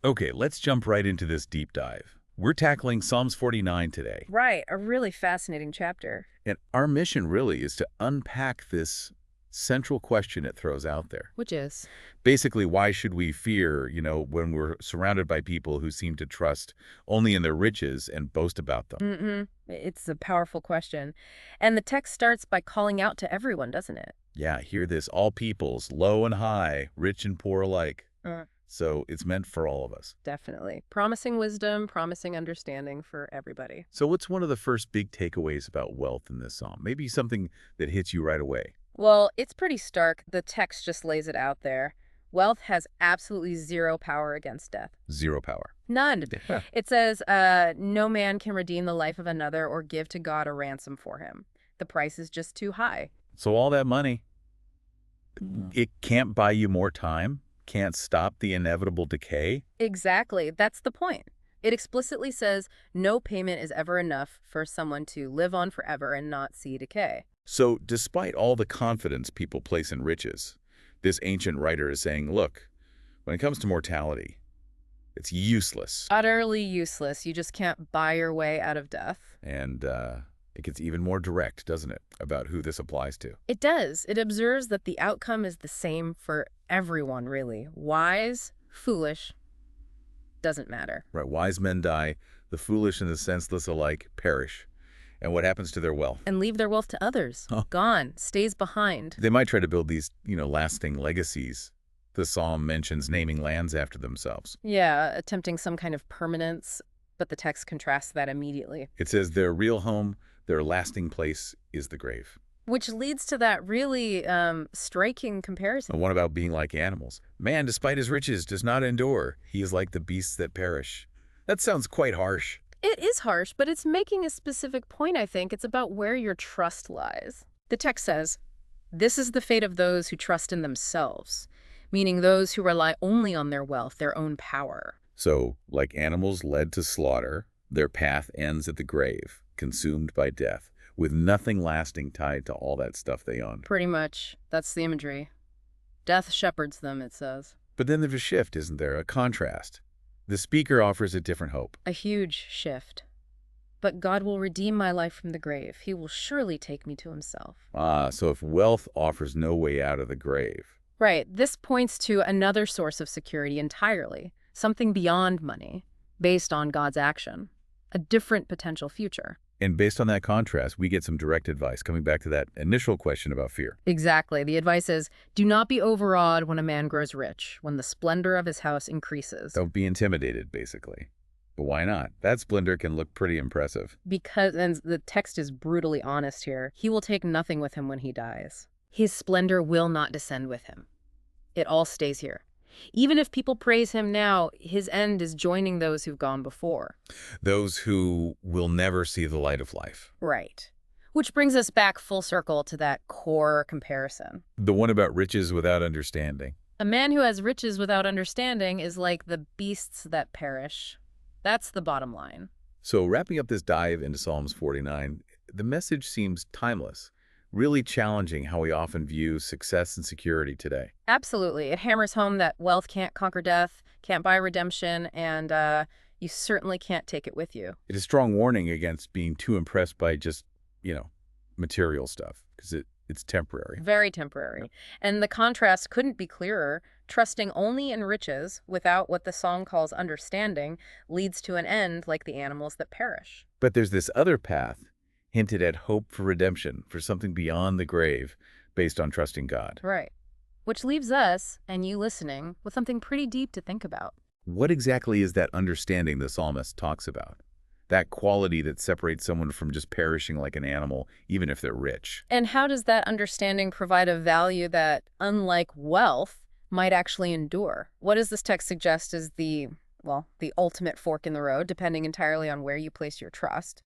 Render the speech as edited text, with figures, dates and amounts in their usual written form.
Okay, let's jump right into this deep dive. We're tackling Psalms 49 today, Right, a really fascinating chapter. and our mission really is to unpack this central question it throws out there. Which is? Basically, why should we fear, when we're surrounded by people who seem to trust only in their riches and boast about them? It's a powerful question. And the text starts by calling out to everyone, doesn't it? Yeah, hear this, all peoples, low and high, rich and poor alike. Uh, So it's meant for all of us. Definitely. Promising wisdom, promising understanding for everybody. So what's one of the first big takeaways about wealth in this psalm? Maybe something that hits you right away. Well, it's pretty stark. The text just lays it out there. Wealth has absolutely zero power against death. Zero power. None. Yeah. It says, no man can redeem the life of another or give to God a ransom for him. The price is just too high. So all that money, it can't buy you more time, can't stop the inevitable decay. Exactly. That's the point. It explicitly says no payment is ever enough for someone to live on forever and not see decay. So despite all the confidence people place in riches, this ancient writer is saying, look, when it comes to mortality, it's useless. Utterly useless. You just can't buy your way out of death. And it gets even more direct, doesn't it, about who this applies to? It does. It observes that the outcome is the same for everyone, really. Wise, foolish, doesn't matter. Right, wise men die, the foolish and the senseless alike perish. And what happens to their wealth? And leave their wealth to others. Huh. Gone. Stays behind. They might try to build these, lasting legacies. The psalm mentions naming lands after themselves. Yeah, attempting some kind of permanence, but the text contrasts that immediately. It says their real home, their lasting place is the grave. Which leads to that really striking comparison. And what about being like animals? Man, despite his riches, does not endure. He is like the beasts that perish. That sounds quite harsh. It is harsh, but it's making a specific point, I think. It's about where your trust lies. The text says, this is the fate of those who trust in themselves, meaning those who rely only on their wealth, their own power. So, like animals led to slaughter, their path ends at the grave, consumed by death, with nothing lasting tied to all that stuff they owned. Pretty much. That's the imagery. Death shepherds them, it says. But then there's a shift, isn't there? A contrast. The speaker offers a different hope. A huge shift. But God will redeem my life from the grave. He will surely take me to himself. So if wealth offers no way out of the grave. Right. This points to another source of security entirely. Something beyond money, based on God's action. A different potential future. And based on that contrast, we get some direct advice, coming back to that initial question about fear. Exactly. The advice is, do not be overawed when a man grows rich, when the splendor of his house increases. Don't be intimidated, basically. But why not? That splendor can look pretty impressive. Because, and the text is brutally honest here, he will take nothing with him when he dies. His splendor will not descend with him. It all stays here. Even if people praise him now, his end is joining those who've gone before. Those who will never see the light of life. Right. Which brings us back full circle to that core comparison. The one about riches without understanding. A man who has riches without understanding is like the beasts that perish. That's the bottom line. So wrapping up this dive into Psalms 49, the message seems timeless, really challenging how we often view success and security today. Absolutely. It hammers home that wealth can't conquer death, can't buy redemption, and you certainly can't take it with you. It is a strong warning against being too impressed by just, material stuff, because it's temporary. Very temporary. And the contrast couldn't be clearer. Trusting only in riches without what the song calls understanding leads to an end like the animals that perish. But there's this other path, hinted at hope for redemption, for something beyond the grave, based on trusting God. Right. Which leaves us, and you listening, with something pretty deep to think about. What exactly is that understanding the psalmist talks about? That quality that separates someone from just perishing like an animal, even if they're rich. And how does that understanding provide a value that, unlike wealth, might actually endure? What does this text suggest is the ultimate fork in the road, depending entirely on where you place your trust?